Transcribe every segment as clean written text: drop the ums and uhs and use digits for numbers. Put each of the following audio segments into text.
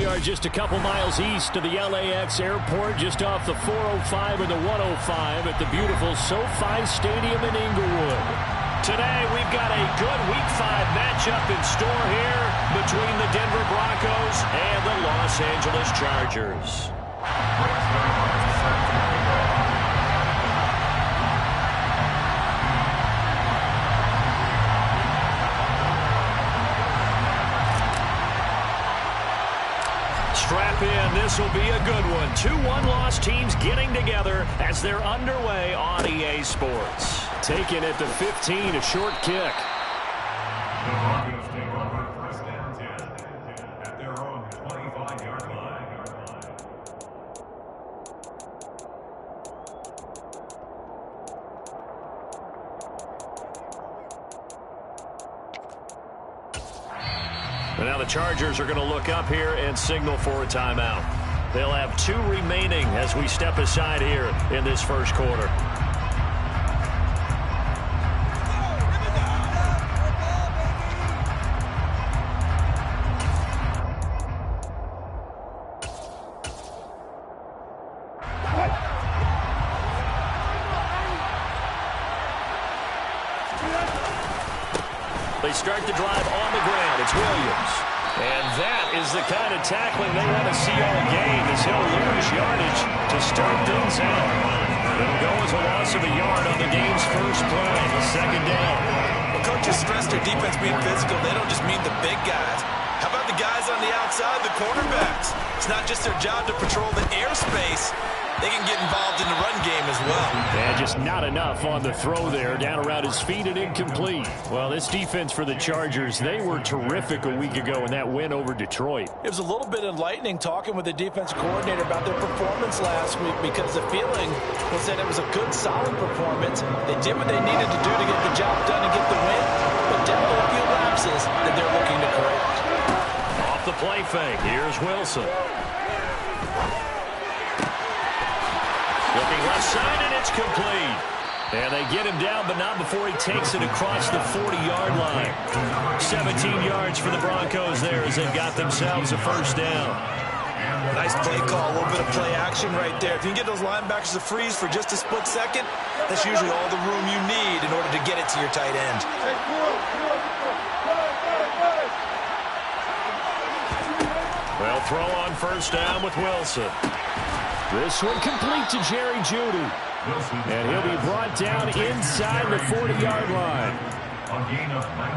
are just a couple miles east of the LAX airport, just off the 405 and the 105 at the beautiful SoFi Stadium in Inglewood. Today, we've got a good Week 5 matchup in store here between the Denver Broncos and the Los Angeles Chargers. Strap in. This will be a good one. 2 one-loss teams getting together as they're underway on EA Sports. Taking it to 15, a short kick. The Broncos take over first and 10 at their own 25-yard line. And now the Chargers are going to look up here and signal for a timeout. They'll have 2 remaining as we step aside here in this first quarter. They start the drive on the ground. It's Williams. And that is the kind of tackling they want to see all game as he'll lose yardage to start things out. It'll go as a loss of a yard on the game's first play, second down. Well, coaches stress their defense being physical. They don't just mean the big guys. How about the guys on the outside, the cornerbacks? It's not just their job to patrol the airspace. They can get involved in the run game as well. Yeah, just not enough on the throw there. Down around his feet and incomplete. Well, this defense for the Chargers, they were terrific a week ago in that win over Detroit. It was a little bit enlightening talking with the defensive coordinator about their performance last week because the feeling was that it was a good, solid performance. They did what they needed to do to get the job done and get the win, but definitely a few lapses that they're looking to correct. Off the play fake, here's Wilson. Looking left side, and it's complete. And they get him down, but not before he takes it across the 40-yard line. 17 yards for the Broncos there as they've got themselves a first down. Nice play call, a little bit of play action right there. If you can get those linebackers to freeze for just a split second, that's usually all the room you need in order to get it to your tight end. Well, throw on first down with Wilson. This one complete to Jerry Jeudy. And he'll be brought down inside the 40-yard line.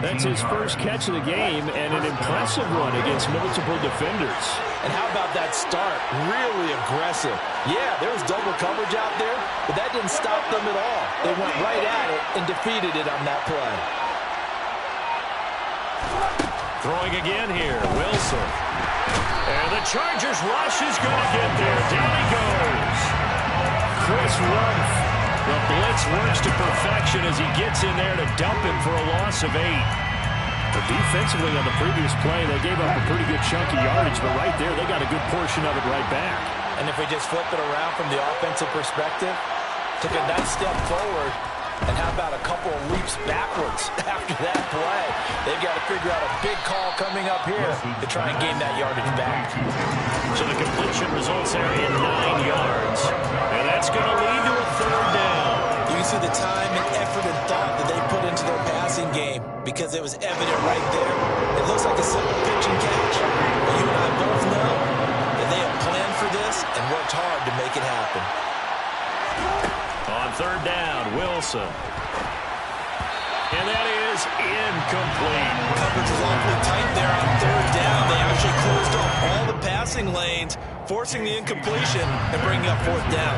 That's his first catch of the game and an impressive one against multiple defenders. And how about that start? Really aggressive. Yeah, there was double coverage out there, but that didn't stop them at all. They went right at it and defeated it on that play. Throwing again here, Wilson. And the Chargers rush is going to get there. Down he goes. Chris Rumph. The blitz works to perfection as he gets in there to dump him for a loss of 8. But defensively on the previous play, they gave up a pretty good chunk of yardage, but right there, they got a good portion of it right back. And if we just flip it around from the offensive perspective, took a nice step forward, and how about a couple of leaps backwards after that play? They've got to figure out a big call coming up here to try and gain that yardage back. So the completion results there in 9 yards. And that's going to lead to a third down. You can see the time and effort and thought that they put into their passing game because it was evident right there. It looks like a simple pitch and catch. But you and I both know that they have planned for this and worked hard to make it happen. On third down, Wilson. And that is incomplete. Coverage was awfully tight there on third down. They actually closed off all the passing lanes, forcing the incompletion and bringing up fourth down.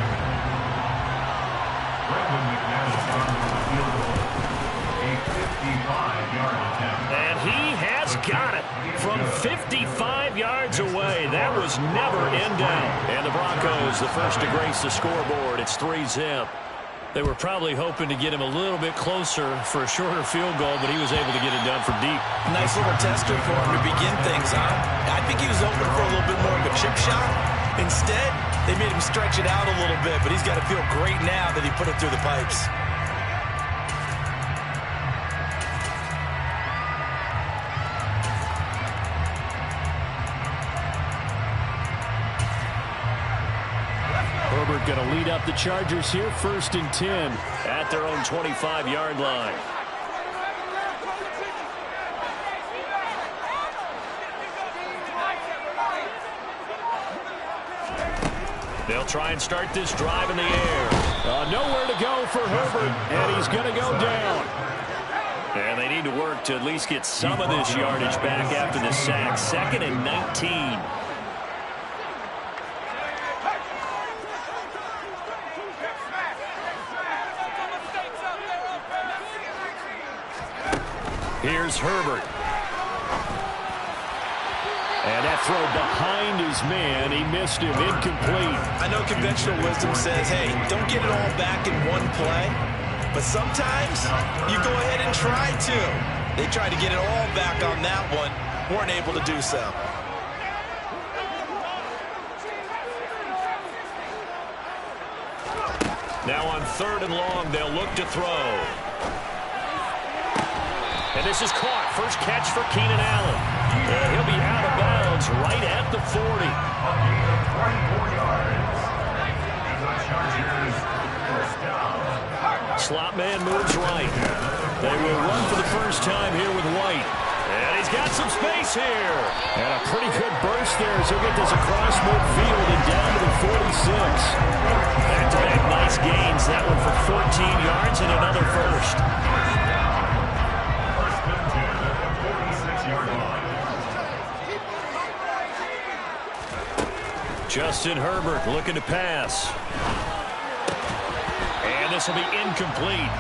And he has got it from 55 yards away. That was never in doubt. And the Broncos, the first to grace the scoreboard. It's 3-zip. They were probably hoping to get him a little bit closer for a shorter field goal, but he was able to get it done from deep. Nice little tester for him to begin things, huh? I think he was open for a little bit more of a chip shot. Instead, they made him stretch it out a little bit, but he's got to feel great now that he put it through the pipes. going to lead up the Chargers here, 1st and 10 at their own 25-yard line. They'll try and start this drive in the air. Nowhere to go for Herbert, and he's going to go down. And they need to work to at least get some of this yardage back after the sack. 2nd and 19. Here's Herbert. And that throw behind his man. He missed him. Incomplete. I know conventional wisdom says, hey, don't get it all back in one play. But sometimes you go ahead and try to. They tried to get it all back on that one. Weren't able to do so. Now on 3rd and long, they'll look to throw. And this is caught. First catch for Keenan Allen. And he'll be out of bounds right at the 40. 44 yards. And the Chargers first down. Slot man moves right. They will run for the first time here with White. And he's got some space here. And a pretty good burst there as he'll get this across midfield and down to the 46. Back-to-back nice gains. That one for 14 yards and another first. Justin Herbert looking to pass. And this will be incomplete.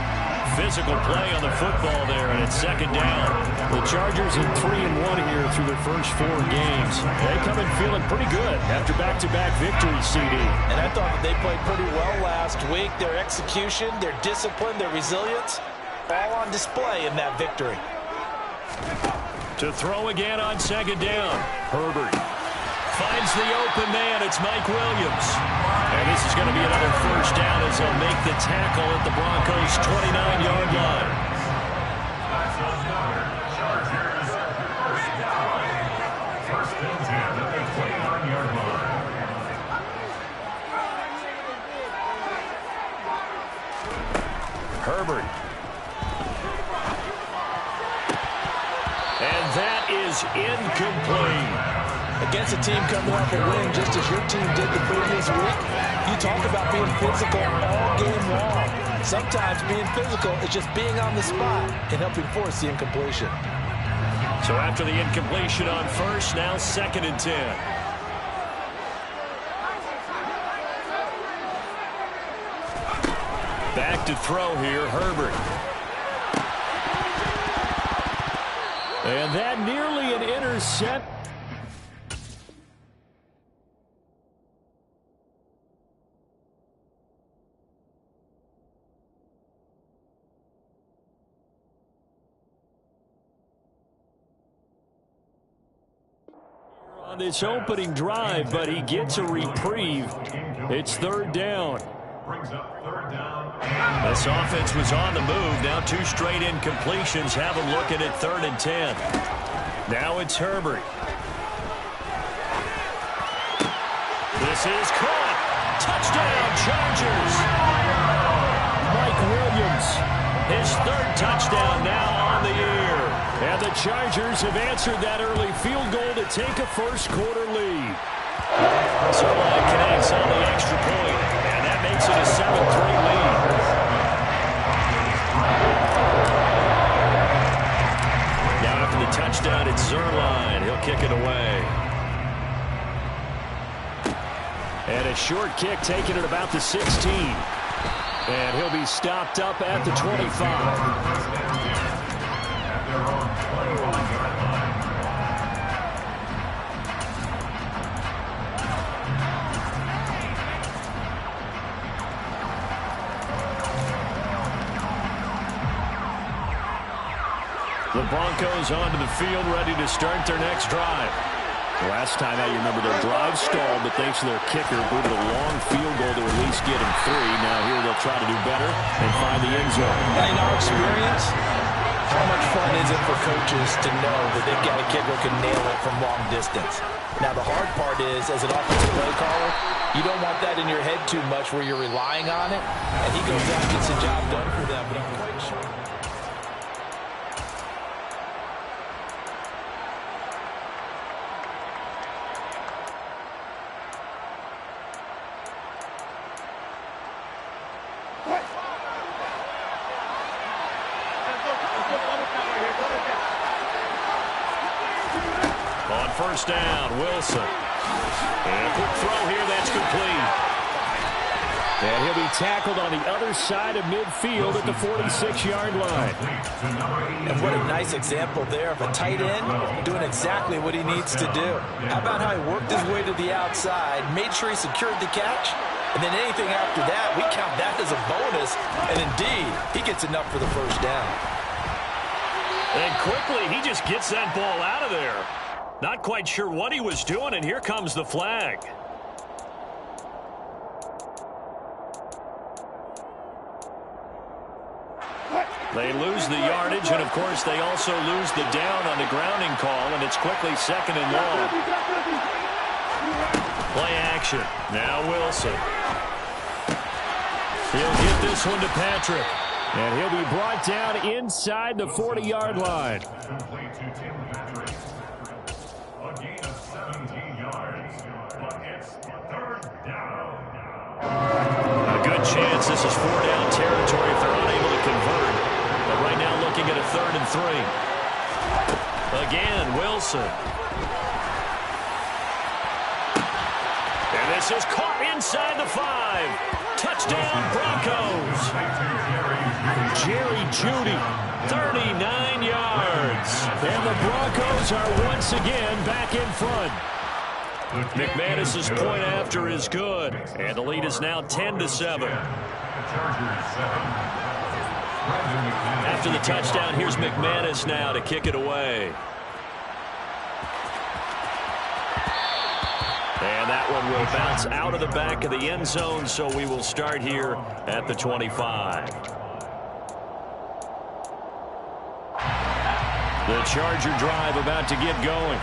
Physical play on the football there, and it's 2nd down. The Chargers in 3-1 here through their first 4 games. They come in feeling pretty good after back-to-back victories, CD. And I thought that they played pretty well last week. Their execution, their discipline, their resilience, all on display in that victory. To throw again on 2nd down. Herbert finds the open man. It's Mike Williams. And this is going to be another first down as they'll make the tackle at the Broncos' 29-yard line. That's another Chargers first down. 1st and 10 at the 29-yard line. Herbert. And that is incomplete. Against a team coming off a win just as your team did the previous week, you talk about being physical all game long. Sometimes being physical is just being on the spot and helping force the incompletion. So after the incompletion on first, now 2nd and 10. Back to throw here, Herbert. And that nearly an intercept. On this opening drive, but he gets a reprieve. It's 3rd down. Brings up 3rd down. This offense was on the move. Now 2 straight incompletions have them looking at 3rd and 10. Now it's Herbert. This is caught. Touchdown, Chargers. Mike Williams, his 3rd touchdown now on the year. And the Chargers have answered that early field goal to take a first-quarter lead. Zerline connects on the extra point, and that makes it a 7-3 lead. Now after the touchdown, it's Zerline. He'll kick it away. And a short kick taken at about the 16. And he'll be stopped up at the 25. The Broncos onto the field, ready to start their next drive. Last time out, you remember their drive stalled, but thanks to their kicker, booted a long field goal to at least get him 3. Now here they'll try to do better and find the end zone. In our experience, How much fun is it for coaches to know that they've got a kicker who can nail it from long distance? Now, the hard part is, as an offensive play caller, you don't want that in your head too much where you're relying on it. And he goes out and gets the job done for them, but I'm quite sure. On first down, Wilson. And a quick throw here, that's complete. And he'll be tackled on the other side of midfield at the 46-yard line. And what a nice example there of a tight end doing exactly what he needs to do. How about how he worked his way to the outside, made sure he secured the catch, and then anything after that, we count that as a bonus. And indeed, he gets enough for the first down. And quickly, he just gets that ball out of there. Not quite sure what he was doing, and here comes the flag. They lose the yardage, and, of course, they also lose the down on the grounding call, and it's quickly second and long. Play action. Now Wilson. He'll get this one to Patrick. And he'll be brought down inside the 40-yard line. Complete to Tim Patrick. A gain of 17 yards, but it's third down. A good chance this is four-down territory if they're unable to convert. But right now looking at a 3rd and 3. Again, Wilson. And this is caught inside the 5. Touchdown, Broncos. Jerry Jeudy, 39 yards. And the Broncos are once again back in front. McManus's point after is good. And the lead is now 10-7. After the touchdown, here's McManus now to kick it away. And that one will bounce out of the back of the end zone, so we will start here at the 25. The Charger drive about to get going.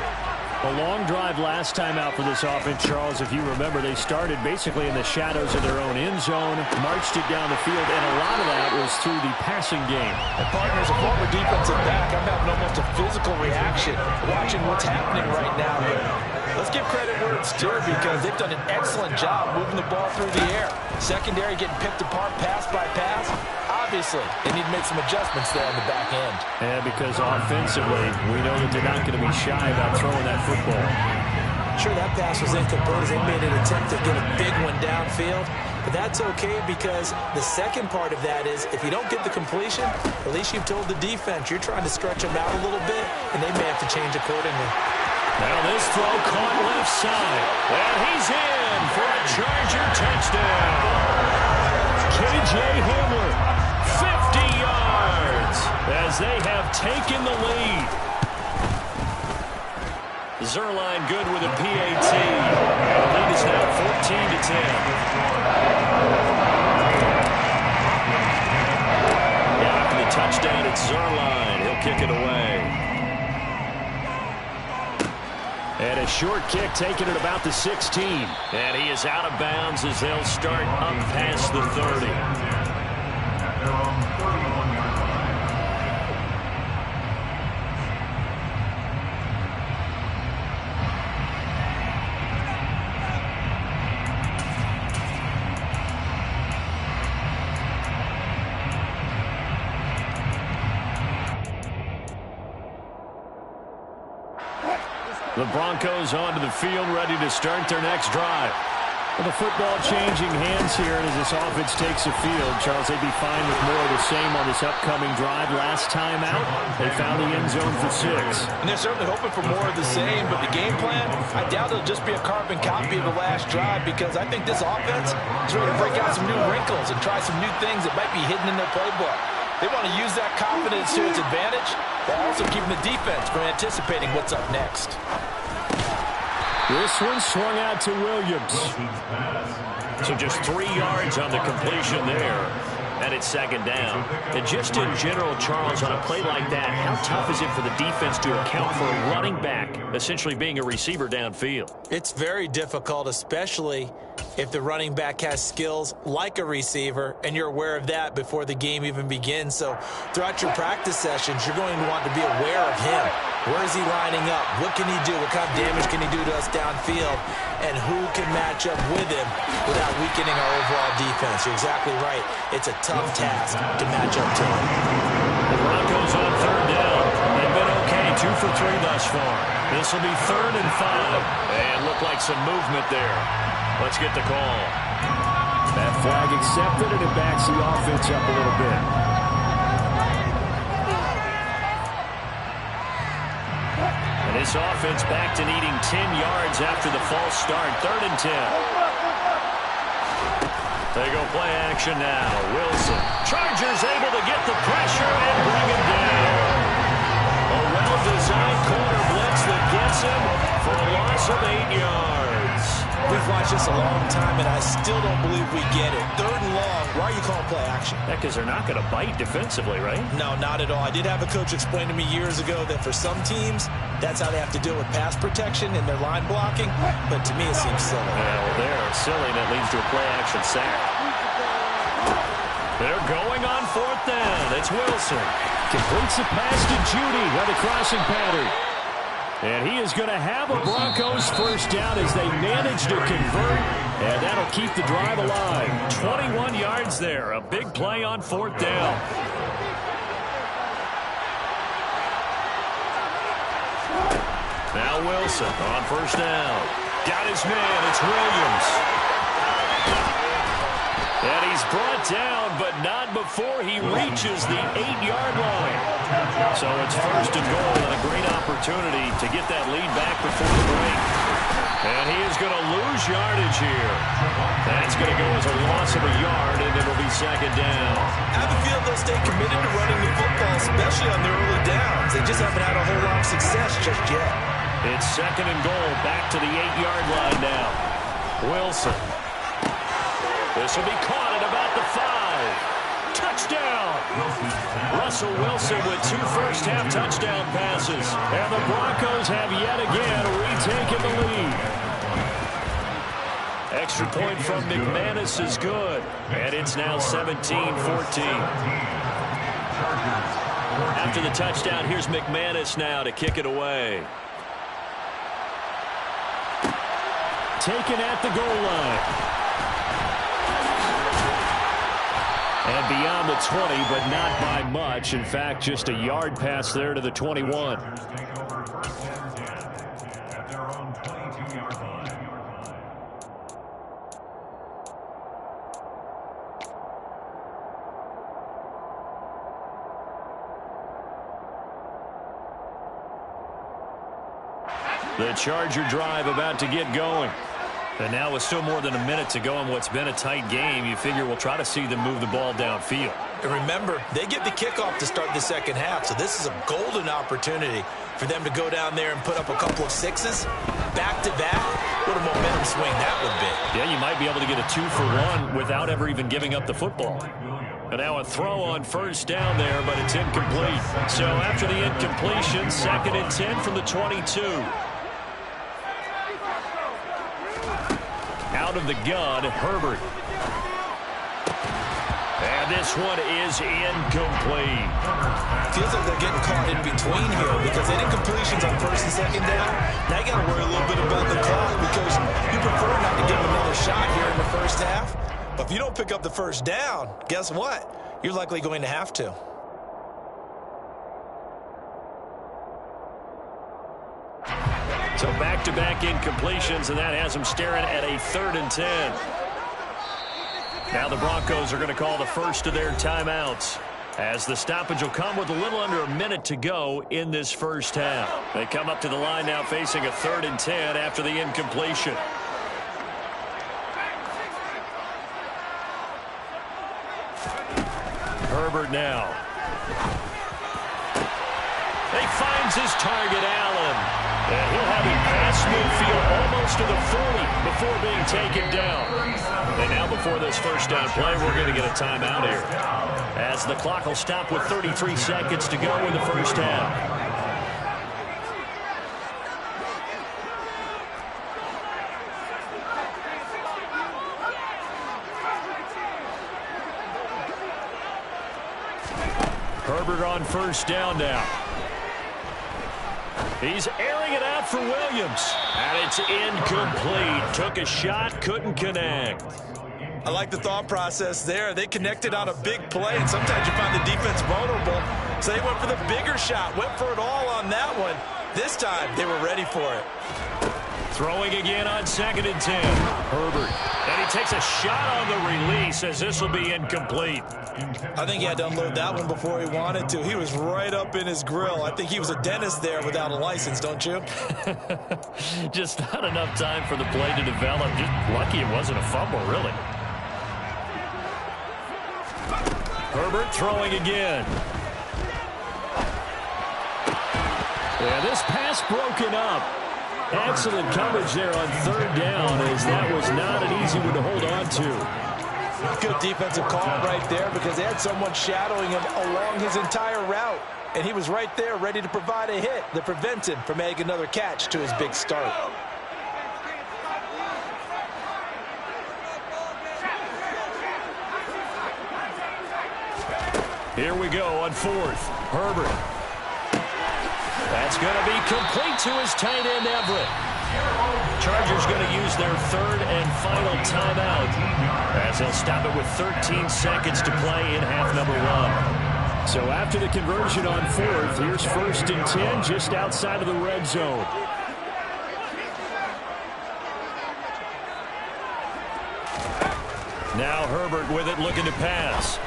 A long drive last time out for this offense, Charles. If you remember, they started basically in the shadows of their own end zone, marched it down the field, and a lot of that was through the passing game. And partners, a former defensive back, I'm having almost a physical reaction watching what's happening right now. Let's give credit where it's due because they've done an excellent job moving the ball through the air. Secondary getting picked apart pass by pass. Obviously, they need to make some adjustments there on the back end. Yeah, because offensively, we know that they're not going to be shy about throwing that football. Sure, that pass was incomplete as they made an attempt to get a big one downfield. But that's okay because the second part of that is if you don't get the completion, at least you've told the defense you're trying to stretch them out a little bit, and they may have to change accordingly. Now this throw caught left side. And he's in for a Charger touchdown. K.J. Hamler, 50 yards as they have taken the lead. Zuerlein good with a PAT. And the lead is now 14-10. Yeah, after the touchdown, it's Zuerlein. He'll kick it away. And a short kick taken at about the 16. And he is out of bounds as they'll start up past the 30. The Broncos onto the field, ready to start their next drive. Well, the football changing hands here, and as this offense takes the field, Charles, they'd be fine with more of the same on this upcoming drive. Last time out, they found the end zone for 6. And they're certainly hoping for more of the same, but the game plan, I doubt it'll just be a carbon copy of the last drive because I think this offense is ready to break out some new wrinkles and try some new things that might be hidden in their playbook. They want to use that confidence to its advantage, while also keeping the defense from anticipating what's up next. This one swung out to Williams. So just 3 yards on the completion there. And it's second down. And just in general, Charles, on a play like that, how tough is it for the defense to account for a running back essentially being a receiver downfield? It's very difficult, especially if the running back has skills like a receiver, and you're aware of that before the game even begins. So throughout your practice sessions, you're going to want to be aware of him. Where is he lining up? What can he do? What kind of damage can he do to us downfield? And who can match up with him without weakening our overall defense? You're exactly right. It's a tough task to match up to him. The Broncos on third down. They've been okay, 2 for 3 thus far. This will be 3rd and 5. And look like some movement there. Let's get the call. That flag accepted, and it backs the offense up a little bit. And this offense back to needing 10 yards after the false start. 3rd and 10. They go play action now. Wilson. Chargers able to get the pressure and bring him down. A well-designed corner blitz that gets him for a loss of 8 yards. We've watched this a long time, and I still don't believe we get it. 3rd and long. Why are you calling play action? Because they're not going to bite defensively, right? No, not at all. I did have a coach explain to me years ago that for some teams, that's how they have to deal with pass protection and their line blocking. But to me, it seems silly. Yeah, well, they're silly, and that leads to a play-action sack. They're going on 4th down. It's Wilson. Completes the pass to Judy on the crossing pattern. And he is going to have a Broncos first down as they manage to convert, and that'll keep the drive alive. 21 yards there, a big play on 4th down. Now Wilson on first down. Got his man, it's Williams. And he's brought down, but not before he reaches the 8-yard line. So it's 1st and goal, and a great opportunity to get that lead back before the break. And he is going to lose yardage here. That's going to go as a loss of a yard, and it'll be 2nd down. I have a feeling they'll stay committed to running the football, especially on their early downs. They just haven't had a whole lot of success just yet. It's 2nd and goal, back to the 8-yard line now. Wilson. This will be caught at about the 5. Touchdown! Russell Wilson with 2 first-half touchdown passes. And the Broncos have yet again retaken the lead. Extra point from McManus is good. And it's now 17-14. After the touchdown, here's McManus now to kick it away. Taken at the goal line. And beyond the 20, but not by much. In fact, just a yard pass there to the 21. The Charger drive about to get going. And now with still more than a minute to go in what's been a tight game, you figure we'll try to see them move the ball downfield. And remember, they get the kickoff to start the second half, so this is a golden opportunity for them to go down there and put up a couple of 6s back-to-back. What a momentum swing that would be. Yeah, you might be able to get a 2-for-1 without ever even giving up the football. And now a throw on first down there, but it's incomplete. So after the incompletion, 2nd and 10 from the 22. Out of the gun, Herbert. And this one is incomplete. Feels like they're getting caught in between here because they did completions on 1st and 2nd down. Now you got to worry a little bit about the clock because you prefer not to give them another shot here in the first half. But if you don't pick up the first down, guess what? You're likely going to have to. So back-to-back incompletions, and that has them staring at a 3rd and 10. Now the Broncos are going to call the first of their timeouts, as the stoppage will come with a little under a minute to go in this first half. They come up to the line now facing a 3rd and 10 after the incompletion. Herbert now. He finds his target, Allen. And he'll have it past midfield almost to the 40 before being taken down. And now before this first down play, we're going to get a timeout here, as the clock will stop with 33 seconds to go in the first half. Herbert on first down now. He's airing it out for Williams. And it's incomplete. Took a shot, couldn't connect. I like the thought process there. They connected on a big play, and sometimes you find the defense vulnerable. So they went for the bigger shot, went for it all on that one. This time, they were ready for it. Throwing again on 2nd and 10. Herbert. And he takes a shot on the release as this will be incomplete. I think he had to unload that one before he wanted to. He was right up in his grill. I think he was a dentist there without a license, don't you? Just not enough time for the play to develop. Just lucky it wasn't a fumble, really. Herbert throwing again. Yeah, this pass broken up. Excellent coverage there on 3rd down, as that was not an easy one to hold on to. Good defensive call right there, because they had someone shadowing him along his entire route. And he was right there ready to provide a hit that prevents him from making another catch to his big start. Here we go on 4th. Herbert. That's going to be complete to his tight end, Everett. Chargers going to use their 3rd and final timeout, as they'll stop it with 13 seconds to play in half number 1. So after the conversion on 4th, here's 1st and 10 just outside of the red zone. Now Herbert with it, looking to pass.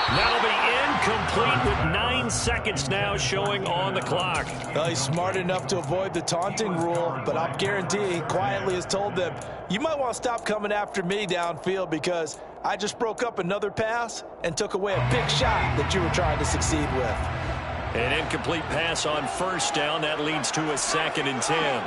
That'll be incomplete with 9 seconds now showing on the clock. Well, he's smart enough to avoid the taunting rule, but I'll guarantee he quietly has told them, you might want to stop coming after me downfield, because I just broke up another pass and took away a big shot that you were trying to succeed with. An incomplete pass on 1st down. That leads to a 2nd and 10.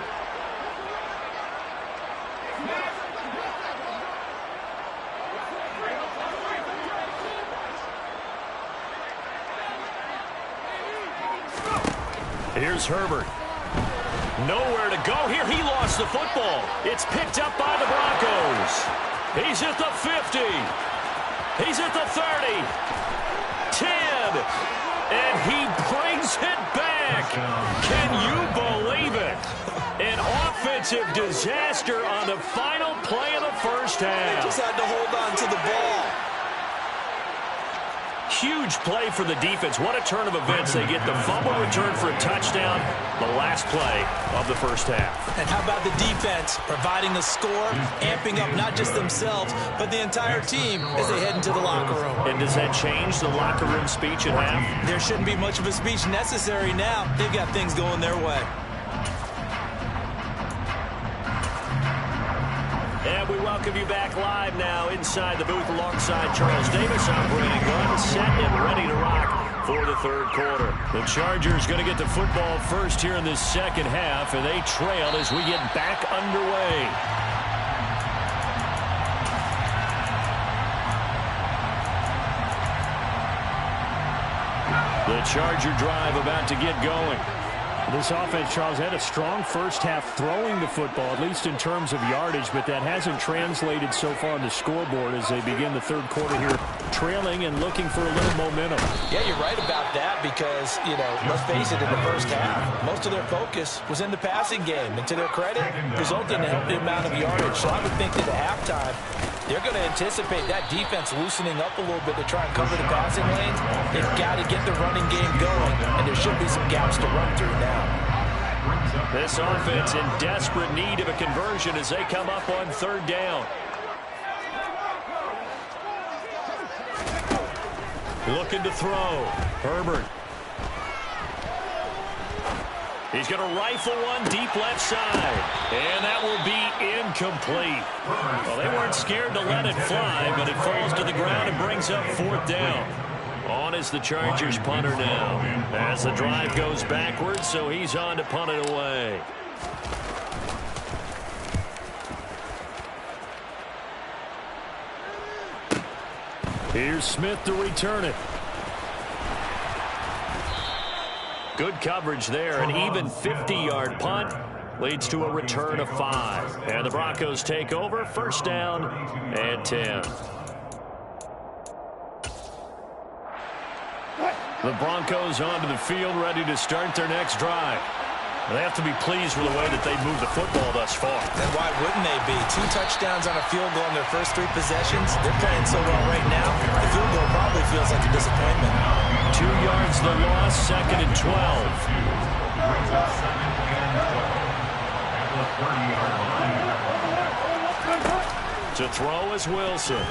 Here's Herbert. Nowhere to go here. He lost the football. It's picked up by the Broncos. He's at the 50. He's at the 30. 10. And he brings it back. Can you believe it? An offensive disaster on the final play of the first half. Just had to hold on to the ball. Huge play for the defense. What a turn of events. They get the fumble return for a touchdown, the last play of the first half. And how about the defense providing the score, amping up not just themselves, but the entire team as they head into the locker room. And does that change the locker room speech at half? There shouldn't be much of a speech necessary now. They've got things going their way. And we welcome you back live now inside the booth alongside Charles Davis. I'm Brandon Gunn, set and ready to rock for the 3rd quarter. The Chargers going to get the football first here in this 2nd half, and they trail as we get back underway. The Charger drive about to get going. This offense, Charles, had a strong first half throwing the football, at least in terms of yardage, but that hasn't translated so far on the scoreboard as they begin the 3rd quarter here, trailing and looking for a little momentum. Yeah, you're right about that, because, let's face it, in the first half, most of their focus was in the passing game, and to their credit, resulted in a healthy amount of yardage. So I would think that at halftime, they're going to anticipate that defense loosening up a little bit to try and cover the passing lanes. They've got to get the running game going, and there should be some gaps to run through now. This offense in desperate need of a conversion as they come up on 3rd down. Looking to throw. Herbert. He's going to rifle one deep left side. And that will be incomplete. Well, they weren't scared to let it fly, but it falls to the ground and brings up 4th down. On is the Chargers punter now, as the drive goes backwards, so he's on to punt it away. Here's Smith to return it. Good coverage there. An even 50-yard punt leads to a return of 5. And the Broncos take over. First down and 10. The Broncos onto the field, ready to start their next drive. They have to be pleased with the way that they've moved the football thus far. And why wouldn't they be? 2 touchdowns on a field goal in their first 3 possessions. They're playing so well right now, the field goal probably feels like a disappointment. 2 yards the loss, 2nd and 12. To throw is Wilson.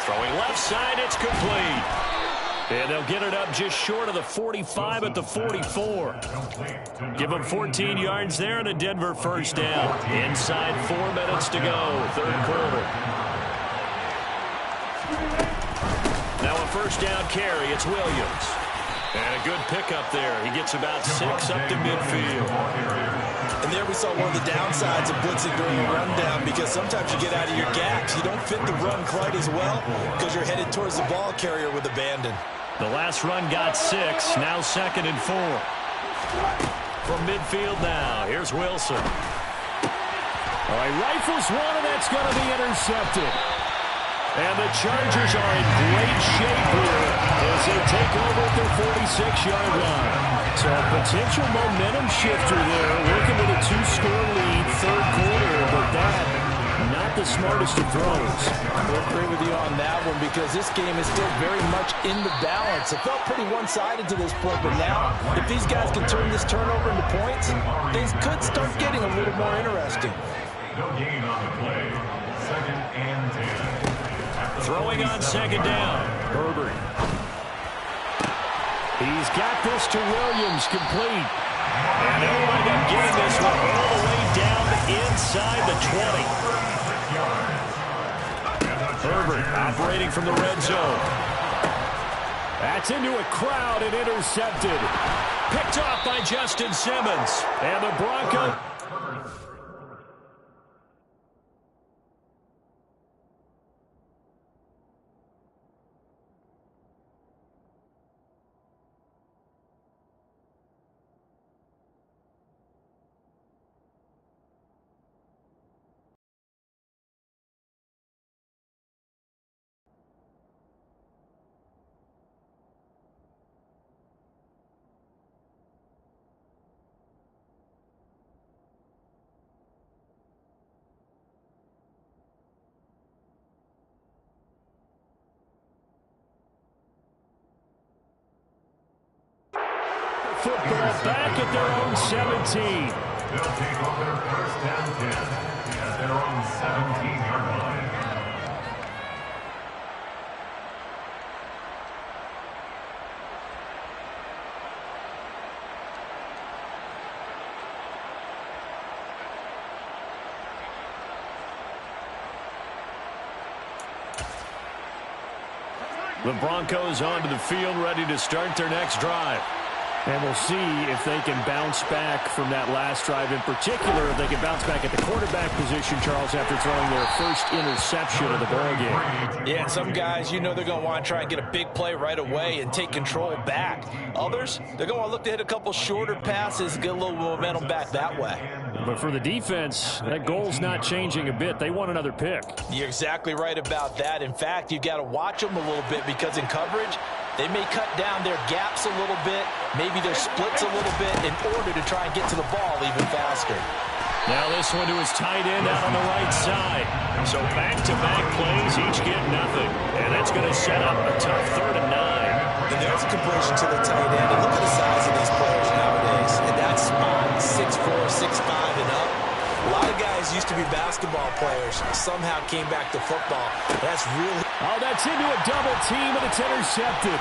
Throwing left side, it's complete. And they'll get it up just short of the 45 at the 44. Give them 14 yards there and a Denver first down. Inside 4 minutes to go, third quarter. Now a first down carry, it's Williams. And a good pickup there. He gets about 6 up to midfield. And there we saw one of the downsides of blitzing during a rundown, because sometimes you get out of your gaps. You don't fit the run quite as well because you're headed towards the ball carrier with abandon. The last run got 6, now 2nd and 4. From midfield now, here's Wilson. All right, rifles one, and that's going to be intercepted. And the Chargers are in great shape here as they take over at their 46-yard line. So a potential momentum shifter there, looking at a 2-score lead, third quarter, but that, not the smartest of throws. I agree with you on that one, because this game is still very much in the balance. It felt pretty one-sided to this point, but now, if these guys can turn this turnover into points, things could start getting a little more interesting. No gain on the play. 2nd and 10. Throwing on 2nd down. Herbert. He's got this to Williams, complete. And they'll wind up getting this one all the way down inside the 20. Herbert operating from the red zone. That's into a crowd and intercepted. Picked off by Justin Simmons. And the Broncos. Football back at their own 17. They'll take over first down 10 at their own 17-yard line. The Broncos onto the field, ready to start their next drive. And we'll see if they can bounce back from that last drive, in particular, if they can bounce back at the quarterback position, Charles, after throwing their first interception of the ballgame. Yeah, and some guys, you know they're going to want to try and get a big play right away and take control back. Others, they're going to look to hit a couple shorter passes, get a little momentum back that way. But for the defense, that goal's not changing a bit. They want another pick. You're exactly right about that. In fact, you've got to watch them a little bit, because in coverage, they may cut down their gaps a little bit, maybe their splits a little bit, in order to try and get to the ball even faster. Now this one to his tight end out on the right side. So back-to-back plays, each get nothing. And that's going to set up a tough 3rd and 9. And there's a completion to the tight end. And look at the size of these players nowadays. In that spot, 6'4", 6'5", and up. A lot of guys used to be basketball players, somehow came back to football. That's really... Oh, that's into a double team, and it's intercepted.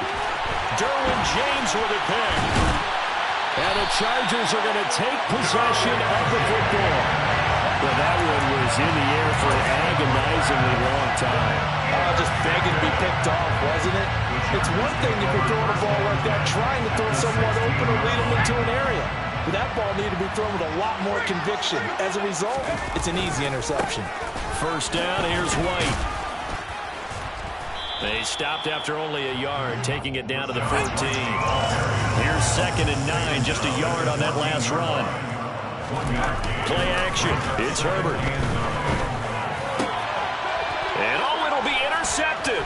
Derwin James with a pick. And the Chargers are going to take possession of the football. Well, that one was in the air for an agonizingly long time. Just begging to be picked off, wasn't it? It's one thing if you're throwing a ball like that, trying to throw someone open or lead them into an area. But that ball needed to be thrown with a lot more conviction. As a result, it's an easy interception. first down. Here's White. They stopped after only a yard, taking it down to the 14. Here's 2nd and 9, just a yard on that last run. Play action. It's Herbert. And it'll be intercepted.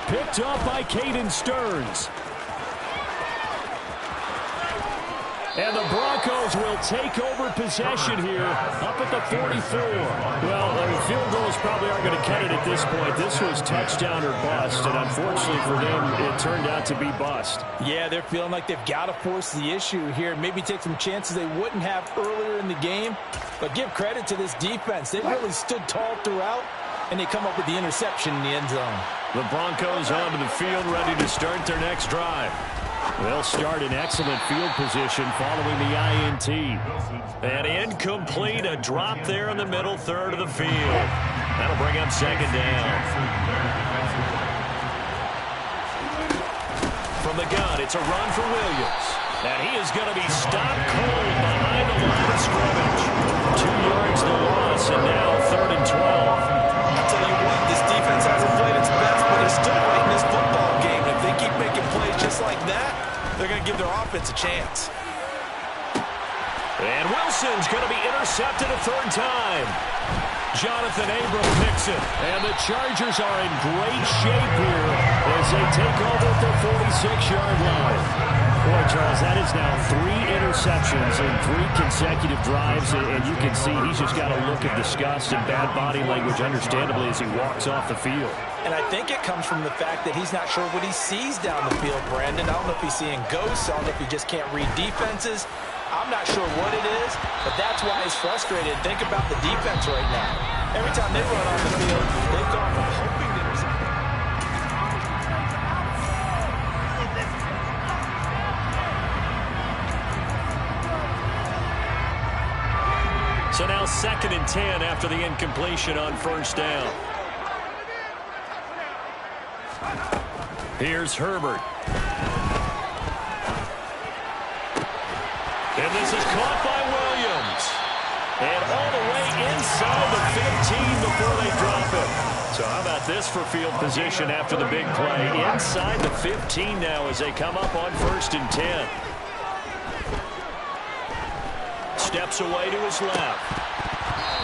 Picked up by Caden Stearns. And the Broncos will take over possession here up at the 44. Well, field goals probably aren't going to cut it at this point. This was touchdown or bust, and unfortunately for them, it turned out to be bust. Yeah, they're feeling like they've got to force the issue here. Maybe take some chances they wouldn't have earlier in the game. But give credit to this defense. They really stood tall throughout, and they come up with the interception in the end zone. The Broncos onto the field, ready to start their next drive. They'll start in excellent field position following the INT. And incomplete, a drop there in the middle third of the field. That'll bring up 2nd down. From the gun, it's a run for Williams. And he is going to be stopped cold behind the line of scrimmage. 2 yards the loss, and now 3rd and 12. I'll tell you what, this defense hasn't played its best, but they're still right in this football game. If they keep making plays just like that, they're going to give their offense a chance. And Wilson's going to be intercepted a 3rd time. Jonathan Abram picks it. And the Chargers are in great shape here as they take over at the 46-yard line. Boy, Charles, that is now 3 interceptions in 3 consecutive drives, and you can see he's just got a look of disgust and bad body language, understandably, as he walks off the field. And I think it comes from the fact that he's not sure what he sees down the field, Brandon. I don't know if he's seeing ghosts. I don't know if he just can't read defenses. I'm not sure what it is, but that's why he's frustrated. Think about the defense right now. Every time they run on the field, they've gone from hoping to intercept. So now 2nd and 10 after the incompletion on 1st down. Here's Herbert. And this is caught by Williams. And all the way inside the 15 before they drop it. So how about this for field position after the big play? Inside the 15 now as they come up on 1st and 10. Steps away to his left.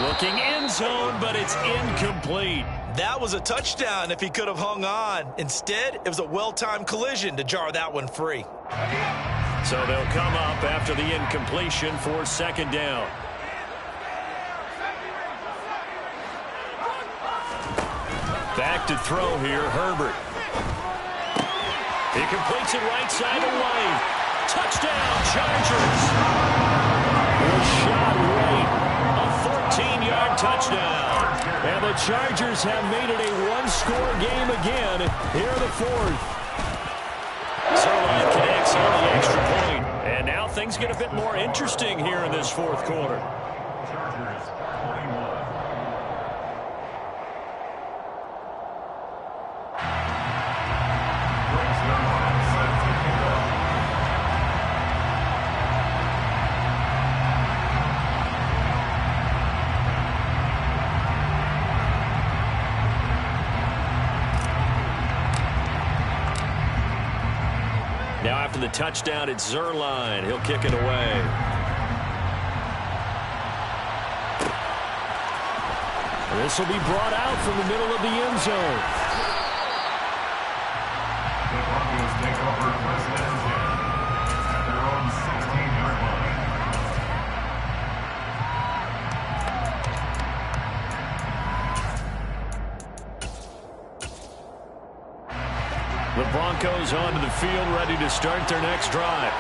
Looking end zone, but it's incomplete. That was a touchdown if he could have hung on. Instead, it was a well-timed collision to jar that one free. So they'll come up after the incompletion for 2nd down. Back to throw here, Herbert. He completes it right side of White. Touchdown, Chargers. Rashad White, a 14-yard touchdown. And the Chargers have made it a 1-score game again here in the 4th. Zuerlein connects on the extra point. And now things get a bit more interesting here in this 4th quarter. Chargers 21. Now after the touchdown, it's Zuerlein. He'll kick it away. This will be brought out from the middle of the end zone. The Broncos take over 1st and 10 at their own 16-yard line. The Broncos onto the field, ready to start their next drive.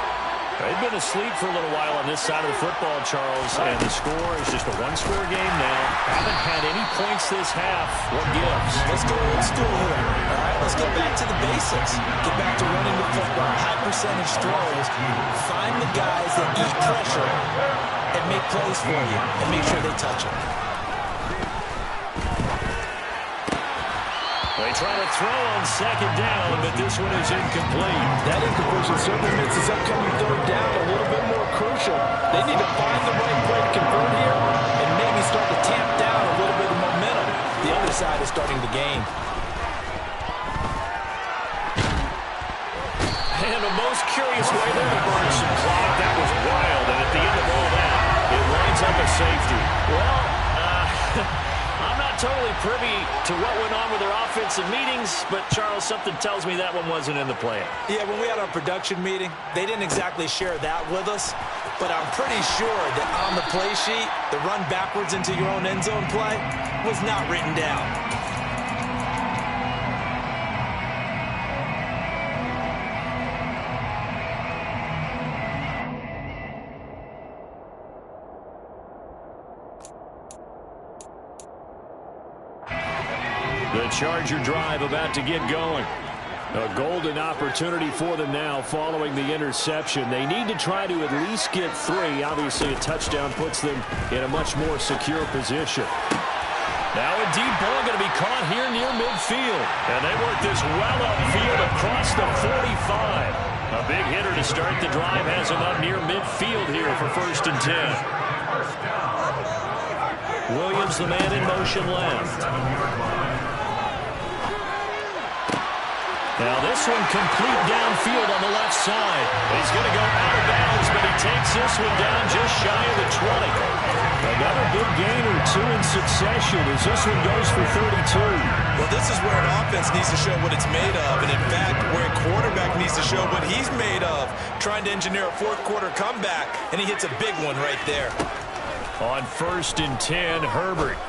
They've been asleep for a little while on this side of the football, Charles, and the score is just a 1-score game now. Haven't had any points this half. What gives? Let's go old school here. All right, let's get back to the basics. Get back to running the football, high percentage throws. Find the guys that eat pressure and make plays for you and make sure they touch it. They try to throw on 2nd down, but this one is incomplete. That incompletion certainly makes this upcoming 3rd down a little bit more crucial. They need to find the right play to convert here and maybe start to tamp down a little bit of momentum. side is starting to gain. And the most curious way there to burn some clock. That was wild. And at the end of all that, it winds up a safety. Well, I'm not totally privy to what went on with their offensive meetings, but, Charles, something tells me that one wasn't in the plan. Yeah, when we had our production meeting, they didn't exactly share that with us, but I'm pretty sure that on the play sheet, the run backwards into your own end zone play was not written down. The Charger drive about to get going. A golden opportunity for them now following the interception. They need to try to at least get 3. Obviously, a touchdown puts them in a much more secure position. Now a deep ball going to be caught here near midfield. And they work this well upfield across the 45. A big hitter to start the drive has him up near midfield here for 1st and 10. Williams, the man in motion left. Now this one complete downfield on the left side. He's going to go out of bounds, but he takes this one down just shy of the 20. Another big gain or 2 in succession as this one goes for 32. Well, this is where an offense needs to show what it's made of, and in fact, where a quarterback needs to show what he's made of, trying to engineer a 4th quarter comeback, and he hits a big one right there. On 1st and 10, Herbert.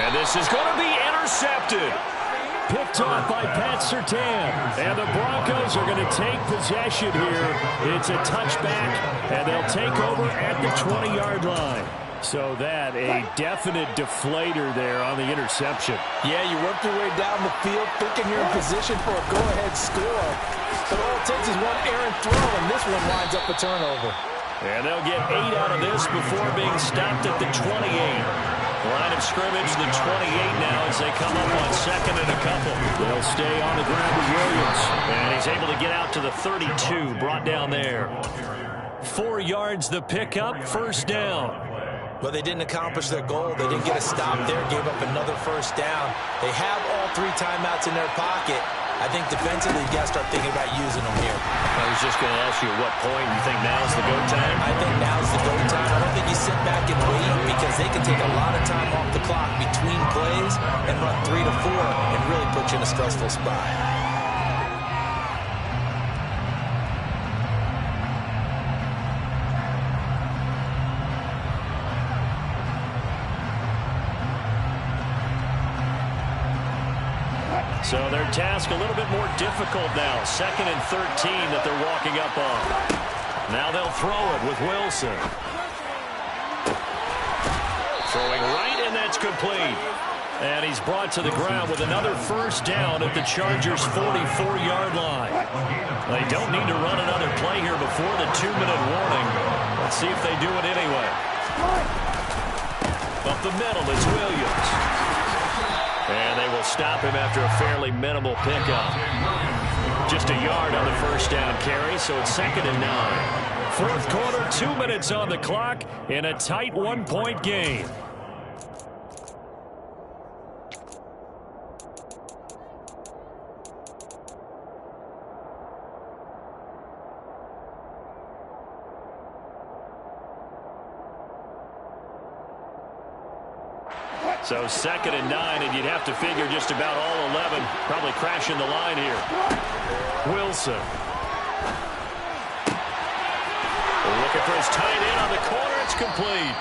And this is going to be intercepted. Picked off by Pat Surtain. And the Broncos are going to take possession here. It's a touchback, and they'll take over at the 20-yard line. So that, a definite deflator there on the interception. Yeah, you work your way down the field thinking you're in position for a go-ahead score. But all it takes is one errant throw, and this one winds up a turnover. And they'll get 8 out of this before being stopped at the 28. Line of scrimmage, the 28 now as they come up on 2nd and a couple. They'll stay on the ground with Williams. And he's able to get out to the 32, brought down there. 4 yards the pickup, 1st down. Well, they didn't accomplish their goal. They didn't get a stop there, gave up another 1st down. They have all 3 timeouts in their pocket. I think defensively, you've got to start thinking about using them here. I was just going to ask you at what point you think now's the go time? I think now's the go time. I don't think you sit back and wait because they can take a lot of time off the clock between plays and run 3 to 4 and really put you in a stressful spot. So their task a little bit more difficult now. 2nd and 13 that they're walking up on. Now they'll throw it with Wilson. Throwing right, and that's complete. And he's brought to the ground with another 1st down at the Chargers' 44-yard line. They don't need to run another play here before the 2-minute warning. Let's see if they do it anyway. Up the middle, it's Williams. And they will stop him after a fairly minimal pickup. Just a yard on the 1st down carry, so it's 2nd and 9. 4th quarter, 2 minutes on the clock in a tight 1-point game. So 2nd and 9, and you'd have to figure just about all 11 probably crashing the line here. Wilson. Looking for his tight end on the corner. It's complete.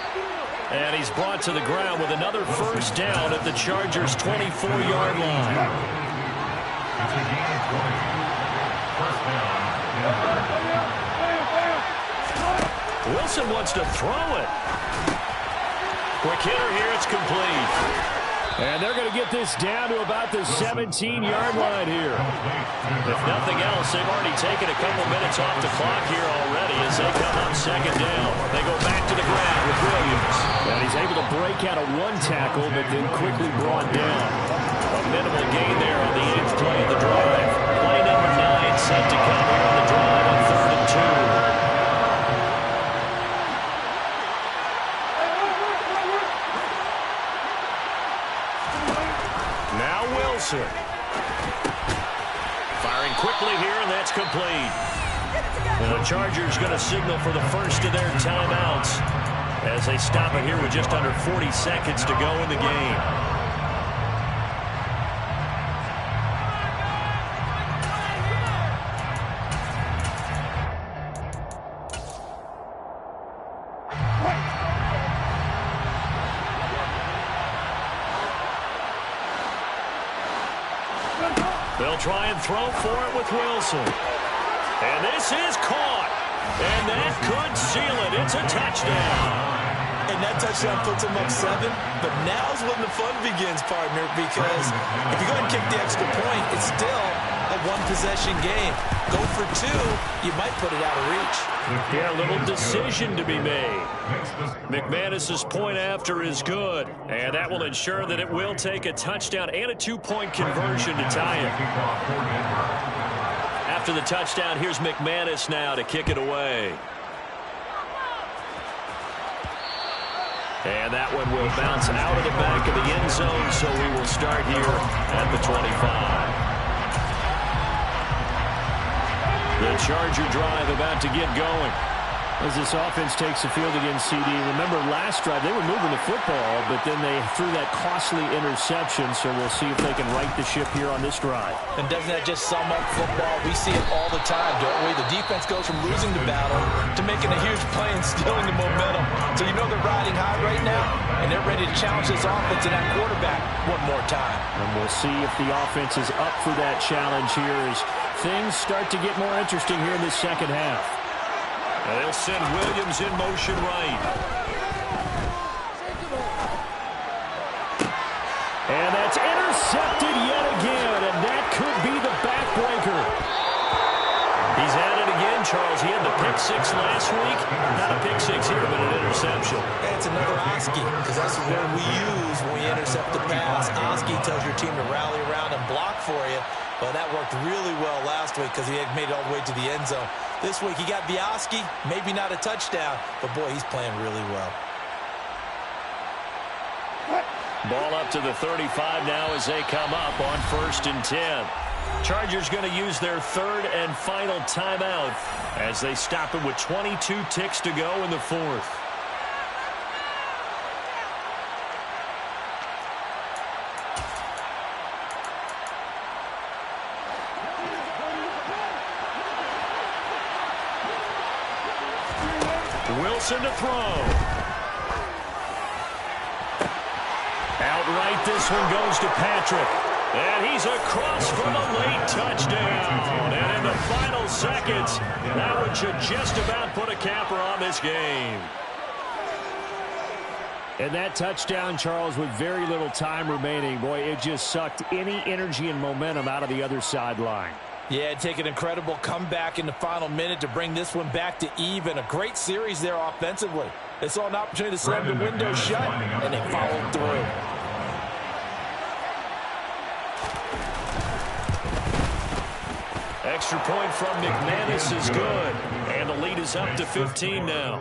And he's brought to the ground with another 1st down at the Chargers' 24-yard line. Wilson wants to throw it. Quick hitter here, it's complete. And they're going to get this down to about the 17-yard line here. If nothing else, they've already taken a couple minutes off the clock here already as they come up 2nd down. They go back to the ground with Williams. And he's able to break out of 1 tackle, but then quickly brought down. A minimal gain there on the 8th play of the drive. Play number 9 set to come here on the drive on 3rd and 2. Now Wilson. Firing quickly here, and that's complete. And the Chargers going to signal for the first of their timeouts as they stop it here with just under 40 seconds to go in the game. They'll try and throw for it with Wilson. And this is caught. And that could seal it. It's a touchdown. And that touchdown puts them up 7. But now's when the fun begins, partner, because if you go ahead and kick the extra point, it's still a one-possession game. Go for 2, you might put it out of reach. Yeah, a little decision to be made. McManus's point after is good. And that will ensure that it will take a touchdown and a 2-point conversion to tie it. After the touchdown, here's McManus now to kick it away. And that one will bounce out of the back of the end zone, so we will start here at the 25. The Charger drive about to get going. As this offense takes the field against CD, remember last drive they were moving the football, but then they threw that costly interception, so we'll see if they can right the ship here on this drive. And doesn't that just sum up football? We see it all the time, don't we? The defense goes from losing the battle to making a huge play and stealing the momentum. So you know they're riding high right now, and they're ready to challenge this offense and that quarterback one more time. And we'll see if the offense is up for that challenge here as things start to get more interesting here in this second half. They'll send Williams in motion right. And that's intercepted yet again, and that could be the backbreaker. He's at it again, Charles. He had the pick 6 last week. Not a pick 6 here, but an interception. And it's another Oski, because that's the word we use when we intercept the pass. Oski tells your team to rally around and block for you. Well, that worked really well last week because he had made it all the way to the end zone. This week he got Oski, maybe not a touchdown, but boy, he's playing really well. Ball up to the 35 now as they come up on 1st and 10. Chargers going to use their 3rd and final timeout as they stop it with 22 ticks to go in the 4th. Wilson to throw. Outright, this one goes to Patrick. And he's across for the late touchdown. And in the final seconds, that one should just about put a capper on this game. And that touchdown, Charles, with very little time remaining, boy, it just sucked any energy and momentum out of the other sideline. Yeah, take an incredible comeback in the final minute to bring this one back to even. A great series there offensively. They saw an opportunity to slam the window shut, and they followed through. Extra point from McManus is good. And the lead is up to 15 now.